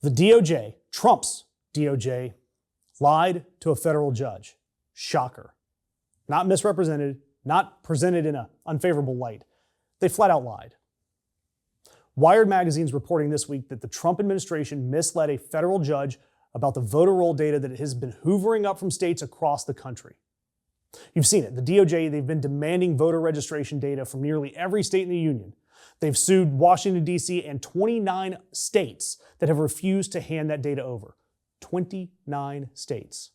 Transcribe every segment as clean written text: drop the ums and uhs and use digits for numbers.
The DOJ, Trump's DOJ, lied to a federal judge. Shocker. Not misrepresented, not presented in an unfavorable light. They flat out lied. Wired magazine's reporting this week that the Trump administration misled a federal judge about the voter roll data that it has been hoovering up from states across the country. You've seen it. The DOJ, they've been demanding voter registration data from nearly every state in the union. They've sued Washington, D.C. and 29 states that have refused to hand that data over. 29 states.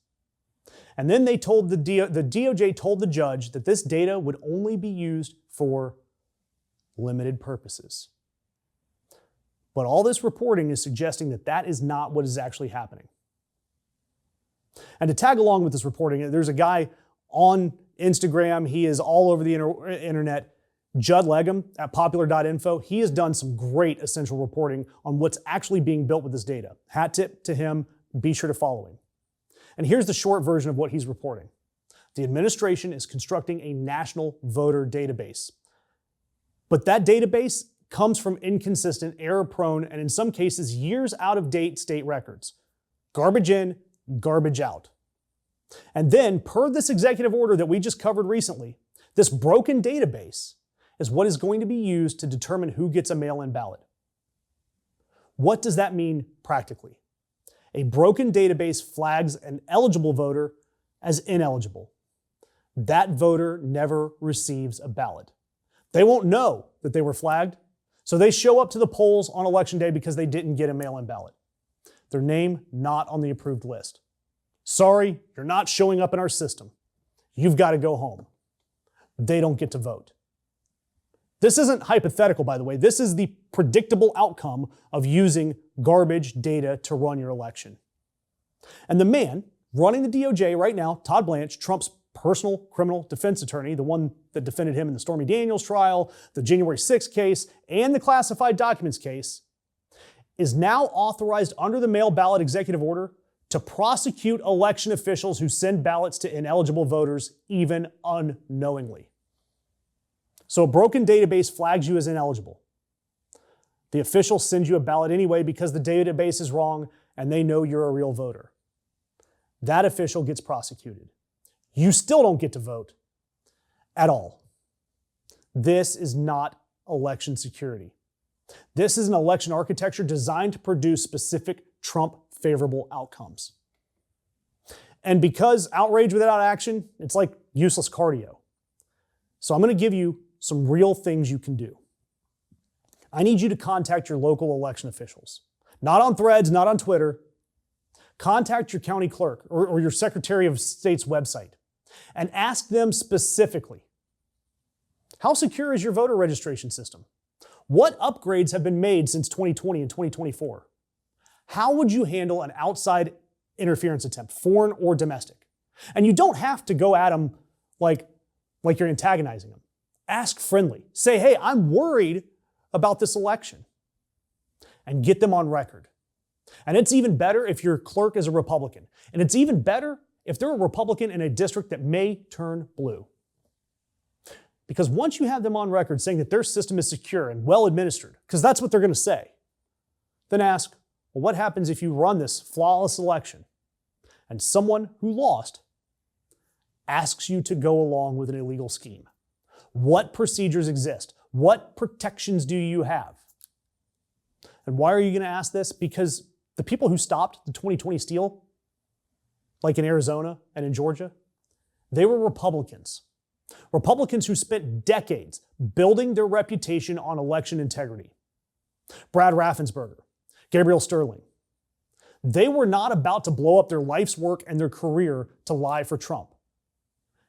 And then they told the DOJ told the judge that this data would only be used for limited purposes. But all this reporting is suggesting that that is not what is actually happening. And to tag along with this reporting, there's a guy on Instagram. He is all over the internet. Judd Legum at popular.info. He has done some great essential reporting on what's actually being built with this data. Hat tip to him. Be sure to follow him. And here's the short version of what he's reporting. The administration is constructing a national voter database. But that database comes from inconsistent, error-prone, and in some cases, years out-of-date state records. Garbage in, garbage out. And then, per this executive order that we just covered recently, this broken database is what is going to be used to determine who gets a mail-in ballot. What does that mean practically? A broken database flags an eligible voter as ineligible. That voter never receives a ballot. They won't know that they were flagged, so they show up to the polls on election day because they didn't get a mail-in ballot. Their name not on the approved list. Sorry, you're not showing up in our system. You've got to go home. They don't get to vote. This isn't hypothetical, by the way. This is the predictable outcome of using garbage data to run your election. And the man running the DOJ right now, Todd Blanche, Trump's personal criminal defense attorney, the one that defended him in the Stormy Daniels trial, the January 6th case, and the classified documents case, is now authorized under the mail ballot executive order to prosecute election officials who send ballots to ineligible voters, even unknowingly. So a broken database flags you as ineligible. The official sends you a ballot anyway because the database is wrong and they know you're a real voter. That official gets prosecuted. You still don't get to vote at all. This is not election security. This is an election architecture designed to produce specific Trump-favorable outcomes. And because outrage without action, it's like useless cardio. So I'm going to give you some real things you can do. I need you to contact your local election officials. Not on Threads, not on Twitter. Contact your county clerk or your Secretary of State's website and ask them specifically, how secure is your voter registration system? What upgrades have been made since 2020 and 2024? How would you handle an outside interference attempt, foreign or domestic? And you don't have to go at them like you're antagonizing them. Ask friendly. Say, hey, I'm worried about this election. And get them on record. And it's even better if your clerk is a Republican. And it's even better if they're a Republican in a district that may turn blue. Because once you have them on record saying that their system is secure and well administered, because that's what they're going to say, then ask, well, what happens if you run this flawless election and someone who lost asks you to go along with an illegal scheme? What procedures exist? What protections do you have? And why are you going to ask this? Because the people who stopped the 2020 steal, like in Arizona and in Georgia, they were Republicans. Republicans who spent decades building their reputation on election integrity. Brad Raffensperger, Gabriel Sterling. They were not about to blow up their life's work and their career to lie for Trump.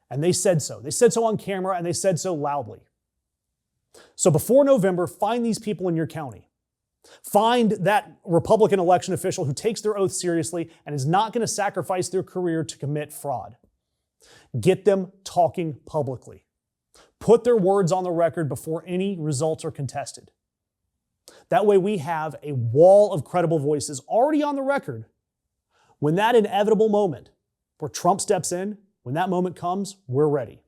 And they said so. They said so on camera and they said so loudly. So before November, find these people in your county. Find that Republican election official who takes their oath seriously and is not going to sacrifice their career to commit fraud. Get them talking publicly. Put their words on the record before any results are contested. That way we have a wall of credible voices already on the record. When that inevitable moment where Trump steps in, when that moment comes, we're ready.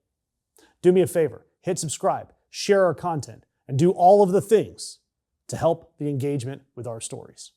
Do me a favor, hit subscribe, share our content, and do all of the things to help the engagement with our stories.